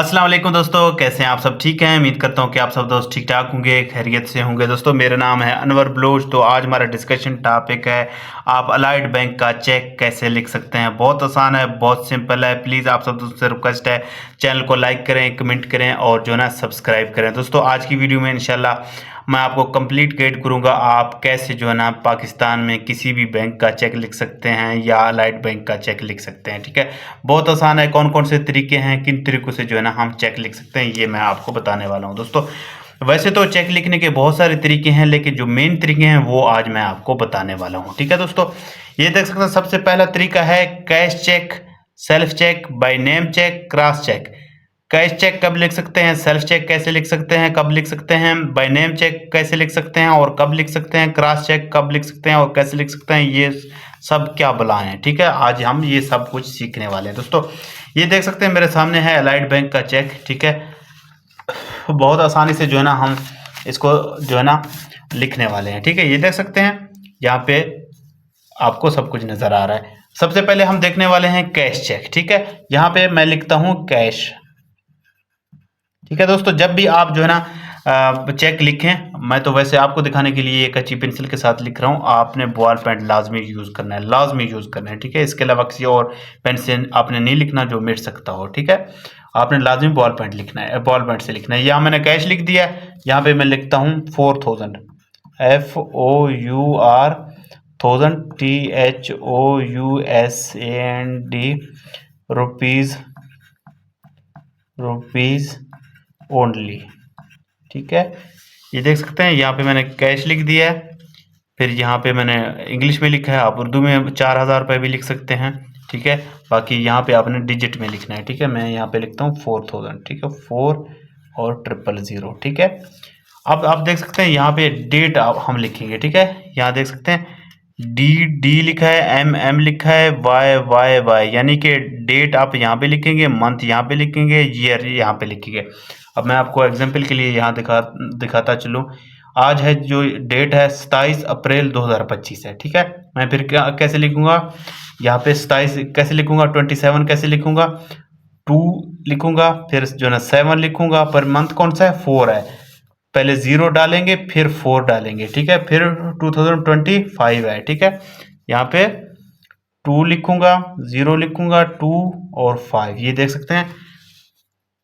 अस्सलाम वालेकुम दोस्तों, कैसे हैं आप सब? ठीक हैं? उम्मीद करता हूं कि आप सब दोस्त ठीक ठाक होंगे, खैरियत से होंगे। दोस्तों मेरा नाम है अनवर बलोच। तो आज हमारा डिस्कशन टॉपिक है आप अलाइड बैंक का चेक कैसे लिख सकते हैं। बहुत आसान है, बहुत सिंपल है। प्लीज़ आप सब दोस्तों से रिक्वेस्ट है, चैनल को लाइक करें, कमेंट करें और जो है ना सब्सक्राइब करें। दोस्तों आज की वीडियो में इंशाल्लाह मैं आपको कंप्लीट गाइड करूंगा आप कैसे जो है ना पाकिस्तान में किसी भी बैंक का चेक लिख सकते हैं या अलाइड बैंक का चेक लिख सकते हैं। ठीक है, बहुत आसान है। कौन कौन से तरीके हैं, किन तरीकों से जो है ना हम चेक लिख सकते हैं, ये मैं आपको बताने वाला हूं। दोस्तों वैसे तो चेक लिखने के बहुत सारे तरीके हैं, लेकिन जो मेन तरीके हैं वो आज मैं आपको बताने वाला हूँ। ठीक है दोस्तों, ये देख सकते हैं सबसे पहला तरीका है cash cheque, self cheque, by name cheque, cross cheque. Cash cheque कब लिख सकते हैं, सेल्फ चेक कैसे लिख सकते हैं, कब लिख सकते हैं, बाय नेम चेक कैसे लिख सकते हैं और कब लिख सकते हैं, क्रॉस चेक कब लिख सकते हैं और कैसे लिख सकते हैं, ये सब क्या बलाएं हैं। ठीक है, आज हम ये सब कुछ सीखने वाले हैं। दोस्तों ये देख सकते हैं मेरे सामने है अलाइड बैंक का चेक। ठीक है, बहुत आसानी से जो है ना हम इसको जो है ना लिखने वाले हैं। ठीक है, ये देख सकते हैं यहाँ पे आपको सब कुछ नजर आ रहा है। सबसे पहले हम देखने वाले हैं कैश चेक। ठीक है, यहाँ पे मैं लिखता हूँ कैश। ठीक है दोस्तों, जब भी आप जो है ना चेक लिखें, मैं तो वैसे आपको दिखाने के लिए एक अच्छी पेंसिल के साथ लिख रहा हूँ, आपने बॉल पेन लाजमी यूज करना है, लाजमी यूज करना है। ठीक है, इसके अलावा किसी और पेन से आपने नहीं लिखना जो मिट सकता हो। ठीक है, आपने लाजमी बॉल पेन लिखना है, बॉल पेन से लिखना है। यहाँ मैंने कैश लिख दिया है, यहाँ पे मैं लिखता हूँ 4000, FOUR 1000 THOUSAND रुपीज ओनली। ठीक है, ये देख सकते हैं यहाँ पे मैंने कैश लिख दिया है, फिर यहाँ पे मैंने इंग्लिश में लिखा है, आप उर्दू में 4000 रुपये भी लिख सकते हैं। ठीक है, बाकी यहाँ पे आपने डिजिट में लिखना है। ठीक है, मैं यहाँ पे लिखता हूँ 4000। ठीक है, 4 और 000। ठीक है, अब आप देख सकते हैं यहाँ पे डेट हम लिखेंगे। ठीक है, यहाँ देख सकते हैं डी लिखा है, M लिखा है, वाई, यानी कि डेट आप यहाँ पे लिखेंगे, मंथ यहाँ पे लिखेंगे, ईयर यहाँ पे लिखेंगे। अब मैं आपको एग्जांपल के लिए यहाँ दिखाता चलूँ। आज है जो डेट है 27 अप्रैल 2025 है। ठीक है, मैं फिर कैसे लिखूंगा, यहाँ पे 27 कैसे लिखूंगा, 27 कैसे लिखूंगा, 2 लिखूंगा, फिर जो है ना 7 लिखूंगा, पर मंथ कौन सा है, 4 है। पहले 0 डालेंगे फिर 4 डालेंगे। ठीक है, फिर 2025 है। ठीक है, यहाँ पे 2 लिखूंगा, 0 लिखूंगा, 2 और 5, ये देख सकते हैं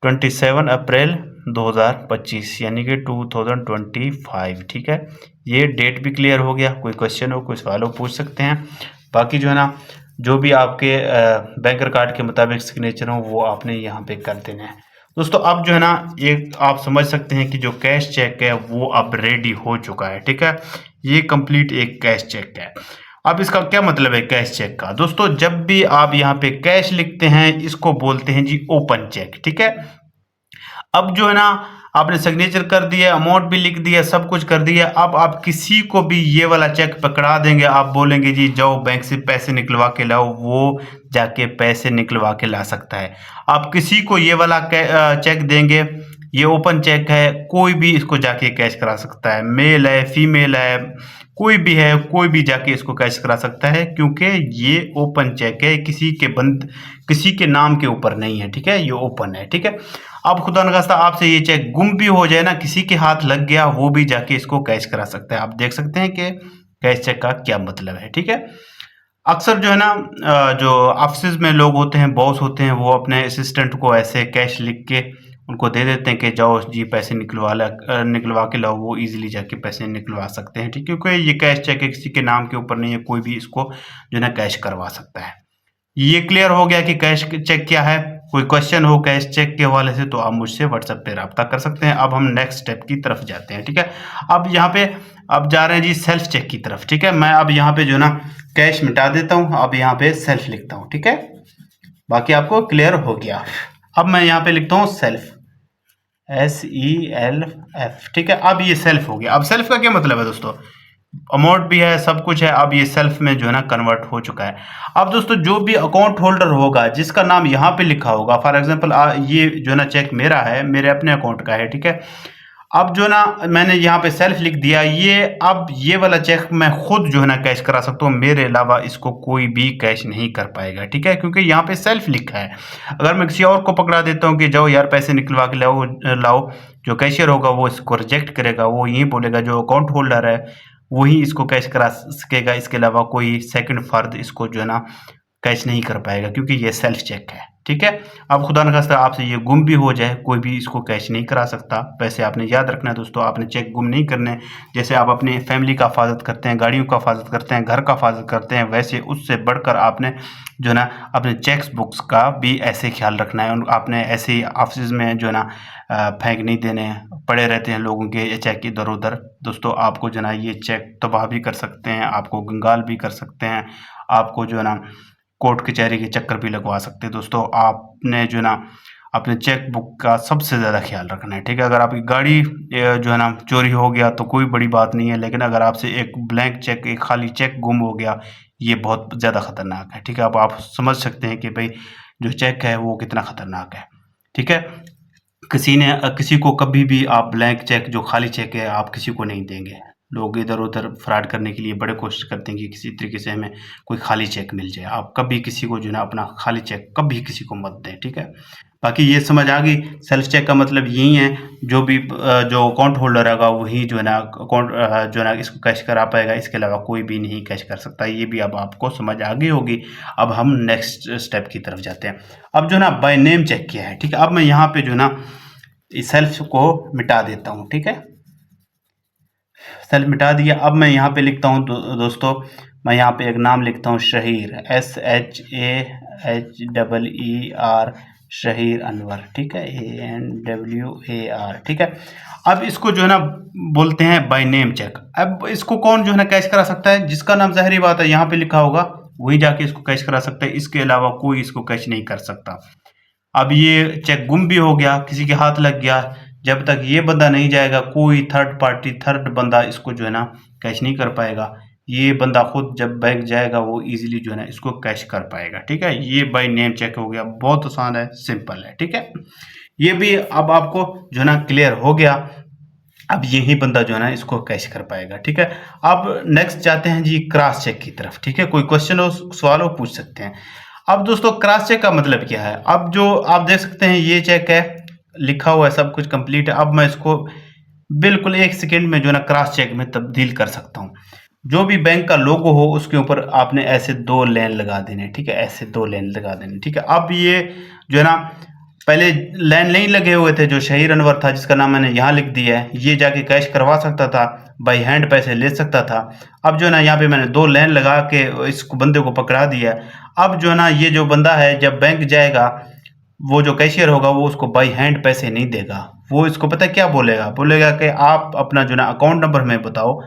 27 अप्रैल 2025 यानी कि 2025। ठीक है, ये डेट भी क्लियर हो गया। कोई क्वेश्चन हो, कोई सवाल हो, पूछ सकते हैं। बाकी जो है ना जो भी आपके बैंक रिकॉर्ड के मुताबिक सिग्नेचर हो वो आपने यहाँ पे कर देना है। दोस्तों अब जो है ना एक आप समझ सकते हैं कि जो कैश चेक है वो अब रेडी हो चुका है। ठीक है, ये कंप्लीट एक कैश चेक है। अब इसका क्या मतलब है कैश चेक का? दोस्तों जब भी आप यहाँ पे कैश लिखते हैं इसको बोलते हैं जी ओपन चेक। ठीक है, अब जो है ना आपने सिग्नेचर कर दिया, अमाउंट भी लिख दिया, सब कुछ कर दिया। अब आप किसी को भी ये वाला चेक पकड़ा देंगे, आप बोलेंगे जी जाओ बैंक से पैसे निकलवा के लाओ, वो जाके पैसे निकलवा के ला सकता है। आप किसी को ये वाला चेक देंगे, ये ओपन चेक है, कोई भी इसको जाके कैश करा सकता है, मेल है, फीमेल है, कोई भी है, कोई भी जाके इसको कैश करा सकता है, क्योंकि ये ओपन चेक है, किसी के नाम के ऊपर नहीं है। ठीक है, ये ओपन है। ठीक है, अब खुदा न खास्ता आपसे ये चेक गुम भी हो जाए ना, किसी के हाथ लग गया, वो भी जाके इसको कैश करा सकता है। आप देख सकते हैं कि कैश चेक का क्या मतलब है। ठीक है, अक्सर जो है ना जो ऑफिस में लोग होते हैं, बॉस होते हैं, वो अपने असिस्टेंट को ऐसे कैश लिख के उनको दे देते हैं कि जाओ जी पैसे निकलवा के लाओ, वो इजीली जाके पैसे निकलवा सकते हैं। ठीक है, क्योंकि ये कैश चेक है, किसी के नाम के ऊपर नहीं है, कोई भी इसको जो है ना कैश करवा सकता है। ये क्लियर हो गया कि कैश चेक क्या है। कोई क्वेश्चन हो कैश चेक के हवाले से तो आप मुझसे व्हाट्सएप पे रब्ता कर सकते हैं। अब हम नेक्स्ट स्टेप की तरफ जाते हैं। ठीक है, अब यहाँ पे अब जा रहे हैं जी सेल्फ चेक की तरफ। ठीक है, मैं अब यहाँ पे जो ना कैश मिटा देता हूँ, अब यहाँ पे सेल्फ लिखता हूँ। ठीक है, बाकी आपको क्लियर हो गया। अब मैं यहाँ पे लिखता हूँ सेल्फ, SELF। ठीक है, अब ये सेल्फ हो गया। अब सेल्फ का क्या मतलब है दोस्तों, अमाउंट भी है, सब कुछ है, अब ये सेल्फ में जो है ना कन्वर्ट हो चुका है। अब दोस्तों जो भी अकाउंट होल्डर होगा जिसका नाम यहाँ पे लिखा होगा, फॉर एग्जांपल ये जो है ना चेक मेरा है, मेरे अपने अकाउंट का है। ठीक है, अब जो ना मैंने यहाँ पे सेल्फ लिख दिया, ये अब ये वाला चेक मैं खुद जो है ना कैश करा सकता हूँ, मेरे अलावा इसको कोई भी कैश नहीं कर पाएगा, ठीक है, क्योंकि यहाँ पे सेल्फ लिखा है। अगर मैं किसी और को पकड़ा देता हूँ कि जाओ यार पैसे निकलवा के लाओ लाओ, जो कैशियर होगा वो इसको रिजेक्ट करेगा, वो यही बोलेगा जो अकाउंट होल्डर है वही इसको कैश करा सकेगा, इसके अलावा कोई सेकंड फर्द इसको जो है ना कैश नहीं कर पाएगा, क्योंकि ये सेल्फ चेक है, ठीक है। अब खुदा न खास्ता आपसे ये गुम भी हो जाए, कोई भी इसको कैश नहीं करा सकता। वैसे आपने याद रखना है दोस्तों, आपने चेक गुम नहीं करने। जैसे आप अपने फैमिली का हिफाजत करते हैं, गाड़ियों का हिफाजत करते हैं, घर का हिफाजत करते हैं, वैसे उससे बढ़कर आपने जो है ना अपने चेक्स बुक्स का भी ऐसे ख्याल रखना है। आपने ऐसे ऑफिस में जो है ना फेंक नहीं देने, पड़े रहते हैं लोगों के चेक इधर उधर। दोस्तों आपको जो है ना ये चेक तबाह भी कर सकते हैं, आपको कंगाल भी कर सकते हैं, आपको जो है ना कोर्ट कचहरी के चक्कर भी लगवा सकते हैं। दोस्तों आपने जो है ना अपने चेक बुक का सबसे ज़्यादा ख्याल रखना है, ठीक है। अगर आपकी गाड़ी जो है ना चोरी हो गया तो कोई बड़ी बात नहीं है, लेकिन अगर आपसे एक ब्लैंक चेक, एक खाली चेक गुम हो गया, ये बहुत ज़्यादा खतरनाक है, ठीक है। अब आप समझ सकते हैं कि भाई जो चेक है वो कितना खतरनाक है, ठीक है। किसी को कभी भी आप ब्लैंक चेक, जो खाली चेक है, आप किसी को नहीं देंगे। लोग इधर उधर फ्रॉड करने के लिए बड़े कोशिश करते हैं कि किसी तरीके से हमें कोई खाली चेक मिल जाए। आप कभी किसी को जो है ना अपना खाली चेक कभी किसी को मत दें, ठीक है। बाकी ये समझ आ गई, सेल्फ चेक का मतलब यही है, जो भी जो अकाउंट होल्डर होगा वही जो है ना अकाउंट जो है ना इसको कैश करा पाएगा, इसके अलावा कोई भी नहीं कैश कर सकता। ये भी अब आपको समझ आ गई होगी। अब हम नेक्स्ट स्टेप की तरफ जाते हैं। अब जो है ना बाय नेम चेक किया है, ठीक है। अब मैं यहाँ पे जो है ना इस सेल्फ को मिटा देता हूँ, ठीक है। सेल्फ मिटा दिया। अब मैं यहाँ पे लिखता हूँ दोस्तों, मैं यहाँ पे एक नाम लिखता हूँ शहीर, SHAHEER, शहीर अनवर, ठीक है, ANWAR, ठीक है। अब इसको जो है ना बोलते हैं बाय नेम चेक। अब इसको कौन जो है ना कैश करा सकता है? जिसका नाम ज़ाहिरी बात है यहाँ पे लिखा होगा वही जाके इसको कैश करा सकता है, इसके अलावा कोई इसको कैश नहीं कर सकता। अब ये चेक गुम भी हो गया, किसी के हाथ लग गया, जब तक ये बंदा नहीं जाएगा कोई थर्ड पार्टी, थर्ड बंदा इसको जो है ना कैश नहीं कर पाएगा। ये बंदा खुद जब बैंक जाएगा वो इजीली जो है ना इसको कैश कर पाएगा, ठीक है। ये बाय नेम चेक हो गया, बहुत आसान है, सिंपल है, ठीक है। ये भी अब आपको जो है ना क्लियर हो गया। अब यही बंदा जो है ना इसको कैश कर पाएगा, ठीक है। अब नेक्स्ट जाते हैं जी क्रॉस चेक की तरफ, ठीक है। कोई क्वेश्चन हो, सवाल हो, पूछ सकते हैं। अब दोस्तों क्रॉस चेक का मतलब क्या है? अब जो आप देख सकते हैं ये चेक है, लिखा हुआ है, सब कुछ कंप्लीट है। अब मैं इसको बिल्कुल 1 सेकंड में जो है ना क्रॉस चेक में तब्दील कर सकता हूँ। जो भी बैंक का लोगो हो उसके ऊपर आपने ऐसे 2 लाइन लगा देने, ठीक है, ऐसे 2 लाइन लगा देने, ठीक है। अब ये जो है ना पहले लाइन नहीं लगे हुए थे, जो शहीर अनवर था जिसका नाम मैंने यहाँ लिख दिया है, ये जाके कैश करवा सकता था, बाई हैंड पैसे ले सकता था। अब जो है ना यहाँ पे मैंने 2 लाइन लगा के इस बंदे को पकड़ा दिया। अब जो है ना ये जो बंदा है जब बैंक जाएगा, वो जो कैशियर होगा वो उसको बाई हैंड पैसे नहीं देगा। वो इसको पता है क्या बोलेगा? बोलेगा कि आप अपना जो ना अकाउंट नंबर हमें बताओ,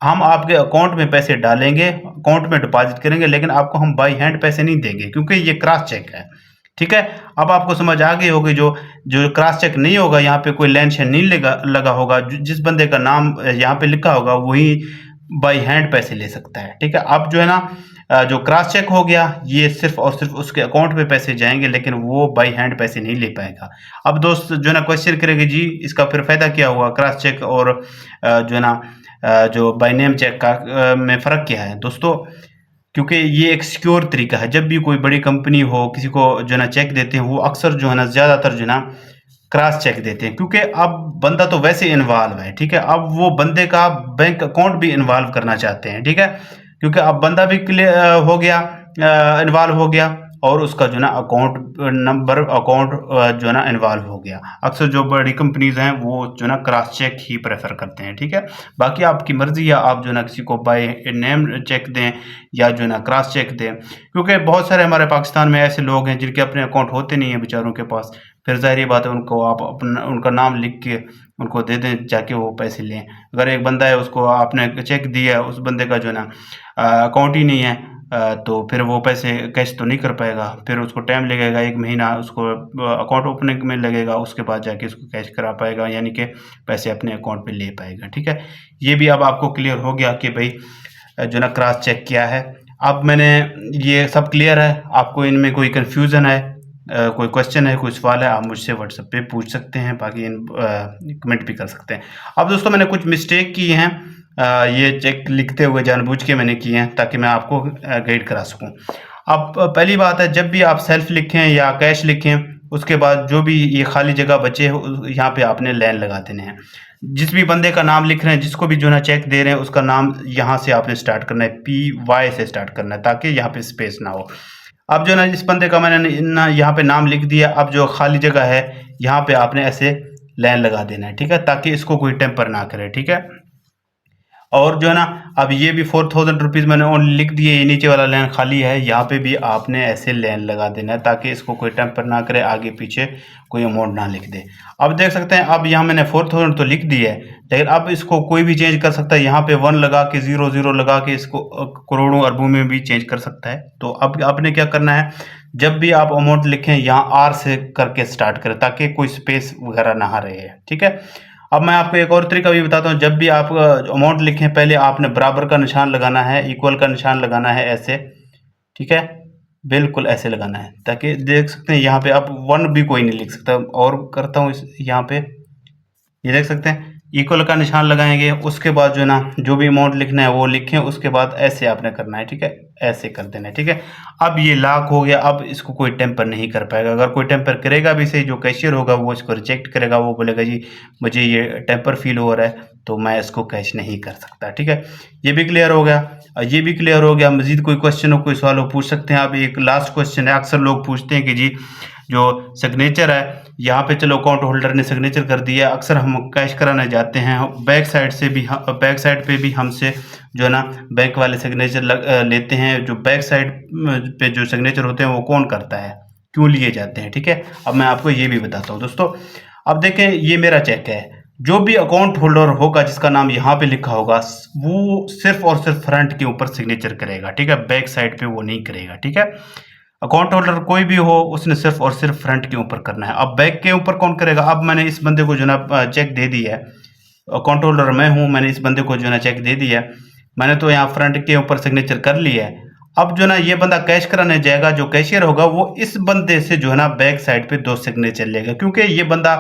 हम आपके अकाउंट में पैसे डालेंगे, अकाउंट में डिपॉजिट करेंगे, लेकिन आपको हम बाई हैंड पैसे नहीं देंगे, क्योंकि ये क्रॉस चेक है, ठीक है। अब आपको समझ आ गई होगी, जो जो क्रॉस चेक नहीं होगा, यहाँ पे कोई लेन शेन नहीं लगा होगा, जिस बंदे का नाम यहाँ पे लिखा होगा वही बाई हैंड पैसे ले सकता है, ठीक है। अब जो है ना जो क्रॉस चेक हो गया, ये सिर्फ और सिर्फ उसके अकाउंट में पैसे जाएंगे, लेकिन वो बाई हैंड पैसे नहीं ले पाएगा। अब दोस्त जो है ना क्वेश्चन करेंगे जी इसका फिर फायदा क्या हुआ, क्रॉस चेक और जो है ना जो बाय नेम चेक का में फ़र्क क्या है दोस्तों? क्योंकि ये एक सिक्योर तरीका है। जब भी कोई बड़ी कंपनी हो किसी को जो है ना चेक देते हैं, वो अक्सर जो है ना ज़्यादातर जो है ना क्रॉस चेक देते हैं, क्योंकि अब बंदा तो वैसे इन्वॉल्व है, ठीक है। अब वो बंदे का बैंक अकाउंट भी इन्वॉल्व करना चाहते हैं, ठीक है, क्योंकि अब बंदा भी क्लियर हो गया, इन्वॉल्व हो गया, और उसका जो है ना अकाउंट नंबर, अकाउंट जो है ना इन्वॉल्व हो गया। अक्सर जो बड़ी कंपनीज हैं वो जो है ना क्रॉस चेक ही प्रेफर करते हैं, ठीक है। बाकी आपकी मर्जी है, आप जो है ना किसी को बाय नेम चेक दें या जो है ना क्रॉस चेक दें, क्योंकि बहुत सारे हमारे पाकिस्तान में ऐसे लोग हैं जिनके अपने अकाउंट होते नहीं हैं बेचारों के पास। फिर ज़ाहिर बात है उनको आप अपना उनका नाम लिख के उनको दे दें जाके वो पैसे लें। अगर एक बंदा है उसको आपने चेक दिया है, उस बंदे का जो है ना अकाउंट ही नहीं है, तो फिर वो पैसे कैश तो नहीं कर पाएगा, फिर उसको टाइम लगेगा, 1 महीना उसको अकाउंट ओपनिंग में लगेगा, उसके बाद जाके उसको कैश करा पाएगा, यानी कि पैसे अपने अकाउंट पे ले पाएगा, ठीक है। ये भी अब आपको क्लियर हो गया कि भाई जो ना क्रॉस चेक क्या है। अब मैंने ये सब क्लियर है, आपको इनमें कोई कन्फ्यूज़न है कोई क्वेश्चन है, कोई सवाल है, आप मुझसे व्हाट्सएप पे पूछ सकते हैं, बाकी कमेंट भी कर सकते हैं। अब दोस्तों मैंने कुछ मिस्टेक की हैं, ये चेक लिखते हुए जानबूझ के मैंने किए हैं ताकि मैं आपको गाइड करा सकूं। अब पहली बात है, जब भी आप सेल्फ लिखें या कैश लिखें, उसके बाद जो भी ये खाली जगह बचे यहाँ पे आपने लाइन लगा देने हैं। जिस भी बंदे का नाम लिख रहे हैं, जिसको भी जो है चेक दे रहे हैं, उसका नाम यहाँ से आपने स्टार्ट करना है, PY से स्टार्ट करना है, ताकि यहाँ पे स्पेस ना हो। अब जो है ना, इस बंदे का मैंने यहाँ पे नाम लिख दिया। अब जो खाली जगह है यहाँ पे आपने ऐसे लाइन लगा देना है, ठीक है, ताकि इसको कोई टेम्पर ना करे, ठीक है। और जो है ना, अब ये भी 4000 रुपीज़ मैंने ओनली लिख दिए, ये नीचे वाला लाइन खाली है, यहाँ पे भी आपने ऐसे लाइन लगा देना है ताकि इसको कोई टेम्पर ना करे, आगे पीछे कोई अमाउंट ना लिख दे। अब देख सकते हैं, अब यहाँ मैंने 4000 तो लिख दिया है, लेकिन अब इसको कोई भी चेंज कर सकता है। यहाँ पे 1 लगा के 00 लगा के इसको करोड़ों अरबों में भी चेंज कर सकता है। तो अब आपने क्या करना है, जब भी आप अमाउंट लिखें, यहाँ R से करके स्टार्ट करें ताकि कोई स्पेस वगैरह ना रहे, ठीक है। अब मैं आपको एक और तरीका भी बताता हूँ। जब भी आप अमाउंट लिखें, पहले आपने बराबर का निशान लगाना है, इक्वल का निशान लगाना है, ऐसे, ठीक है, बिल्कुल ऐसे लगाना है, ताकि देख सकते हैं यहाँ पे अब 1 भी कोई नहीं लिख सकता। और करता हूँ यहाँ पे, ये देख सकते हैं, इक्वल का निशान लगाएंगे, उसके बाद जो है ना, जो भी अमाउंट लिखना है वो लिखें, उसके बाद ऐसे आपने करना है, ठीक है, ऐसे कर देना है, ठीक है। अब ये लॉक हो गया, अब इसको कोई टेम्पर नहीं कर पाएगा। अगर कोई टेम्पर करेगा भी सही, जो कैशियर होगा वो इसको रिजेक्ट करेगा, वो बोलेगा जी मुझे ये टेम्पर फील हो रहा है, तो मैं इसको कैश नहीं कर सकता, ठीक है। ये भी क्लियर हो गया, ये भी क्लियर हो गया। मजीद कोई क्वेश्चन हो, कोई सवाल हो, पूछ सकते हैं आप। एक लास्ट क्वेश्चन है, अक्सर लोग पूछते हैं कि जी जो सिग्नेचर है यहाँ पे, चलो अकाउंट होल्डर ने सिग्नेचर कर दिया, अक्सर हम कैश कराने जाते हैं, बैक साइड से भी, बैक साइड पे भी हमसे जो है ना बैंक वाले सिग्नेचर लेते हैं। जो बैक साइड पे जो सिग्नेचर होते हैं वो कौन करता है, क्यों लिए जाते हैं, ठीक है। अब मैं आपको ये भी बताता हूँ दोस्तों। अब देखें, ये मेरा चेक है, जो भी अकाउंट होल्डर होगा जिसका नाम यहाँ पे लिखा होगा, वो सिर्फ और सिर्फ फ्रंट के ऊपर सिग्नेचर करेगा, ठीक है, बैक साइड पे वो नहीं करेगा, ठीक है। अकाउंट होल्डर कोई भी हो, उसने सिर्फ और सिर्फ फ्रंट के ऊपर करना है। अब बैक के ऊपर कौन करेगा। अब मैंने इस बंदे को जो ना चेक दे दिया है, अकाउंट होल्डर मैं हूं, मैंने इस बंदे को जो ना चेक दे दिया है, मैंने तो यहाँ फ्रंट के ऊपर सिग्नेचर कर लिया है। अब जो ना ये बंदा कैश कराने जाएगा, जो कैशियर होगा वो इस बंदे से जो है ना बैक साइड पे 2 सिग्नेचर लेगा, क्योंकि ये बंदा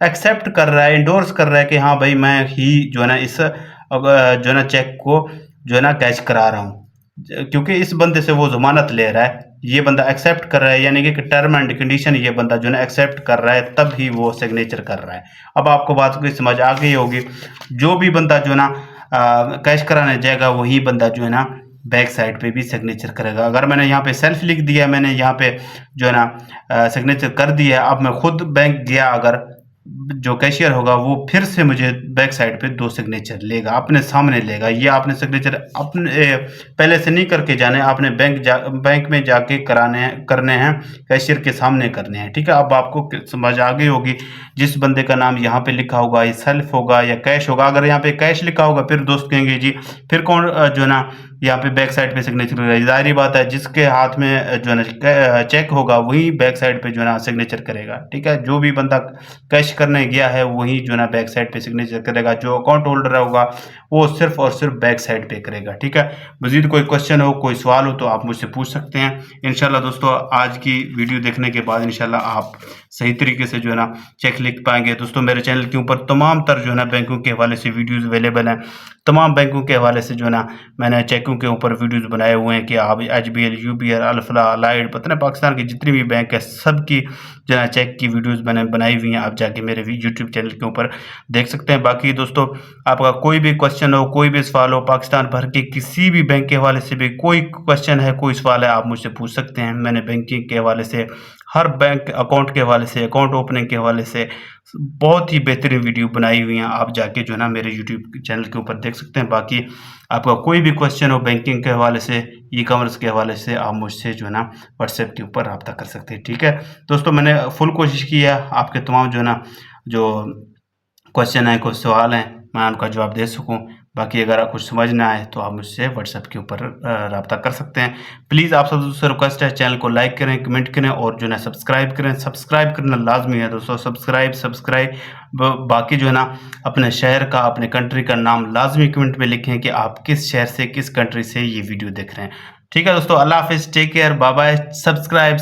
एक्सेप्ट कर रहा है, इंडोर्स कर रहा है कि हाँ भाई मैं ही जो है ना इस जो है ना चेक को जो है ना कैश करा रहा हूँ, क्योंकि इस बंदे से वो जमानत ले रहा है, ये बंदा एक्सेप्ट कर रहा है, यानी कि टर्म एंड कंडीशन ये बंदा जो है ना एक्सेप्ट कर रहा है, तब ही वो सिग्नेचर कर रहा है। अब आपको बात की समझ आ गई होगी। जो भी बंदा जो है ना कैश कराने जाएगा, वही बंदा जो है ना बैक साइड पे भी सिग्नेचर करेगा। अगर मैंने यहाँ पे सेल्फ लिख दिया, मैंने यहाँ पे जो है ना सिग्नेचर कर दिया, अब मैं खुद बैंक गया, अगर जो कैशियर होगा वो फिर से मुझे बैक साइड पे 2 सिग्नेचर लेगा, अपने सामने लेगा। ये आपने सिग्नेचर अपने पहले से नहीं करके जाने, आपने बैंक में जाके करने हैं, कैशियर के सामने करने हैं, ठीक है। अब आपको समझ आ गई होगी। जिस बंदे का नाम यहाँ पे लिखा होगा, ये सेल्फ होगा या कैश होगा। अगर यहाँ पे कैश लिखा होगा, फिर दोस्त कहेंगे जी फिर कौन जो है ना यहाँ पे बैक साइड पे सिग्नेचर करेगा। जाहिर बात है, जिसके हाथ में जो है ना चेक होगा वही बैक साइड पे जो है ना सिग्नेचर करेगा, ठीक है। जो भी बंदा कैश करने गया है वही जो है ना बैक साइड पे सिग्नेचर करेगा। जो अकाउंट होल्डर होगा वो सिर्फ और सिर्फ बैक साइड पे करेगा, ठीक है। मजीद कोई क्वेश्चन हो, कोई सवाल हो, तो आप मुझसे पूछ सकते हैं। इंशाल्लाह दोस्तों, आज की वीडियो देखने के बाद इंशाल्लाह आप सही तरीके से जो है ना चेक लिख पाएंगे। दोस्तों, मेरे चैनल के ऊपर तमाम तर जो है ना बैंकों के हवाले से वीडियोज़ अवेलेबल हैं। तमाम बैंकों के हवाले से जो है ना मैंने चेकों के ऊपर वीडियोज़ बनाए हुए हैं कि आप HBL, UBL, अल्फला, अलाइड, पता नहीं पाकिस्तान की जितनी भी बैंक है सब की जो है चेक की वीडियोज़ मैंने बनाई हुई हैं। आप जाके मेरे यूट्यूब चैनल के ऊपर देख सकते हैं। बाकी दोस्तों, आपका कोई भी क्वेश्चन हो, कोई भी सवाल हो, पाकिस्तान भर के किसी भी बैंक के हवाले से भी कोई क्वेश्चन है, कोई सवाल है, आप मुझसे पूछ सकते हैं। मैंने बैंकिंग के हवाले से, हर बैंक अकाउंट के हवाले से, अकाउंट ओपनिंग के हवाले से बहुत ही बेहतरीन वीडियो बनाई हुई हैं। आप जाके जो है ना मेरे यूट्यूब चैनल के ऊपर देख सकते हैं। बाकी आपका कोई भी क्वेश्चन हो बैंकिंग के हवाले से, ई-कॉमर्स के हवाले से, आप मुझसे जो है ना व्हाट्सएप के ऊपर रब्ता कर सकते हैं, ठीक है दोस्तों। मैंने फुल कोशिश की है आपके तमाम जो है ना जो क्वेश्चन है, कुछ सवाल हैं, मैं उनका जवाब दे सकूं। बाकी अगर कुछ समझ ना आए तो आप मुझसे व्हाट्सएप के ऊपर रब्ता कर सकते हैं। प्लीज़ आप सबसे रिक्वेस्ट है, चैनल को लाइक करें, कमेंट करें और जो है ना सब्सक्राइब करें। सब्सक्राइब करना लाजमी है दोस्तों, सब्सक्राइब। बाकी जो है ना अपने शहर का, अपने कंट्री का नाम लाजमी कमेंट में लिखें कि आप किस शहर से, किस कंट्री से ये वीडियो देख रहे हैं, ठीक है दोस्तों। अल्लाह हाफिज़, take care, bye bye. Subscribe.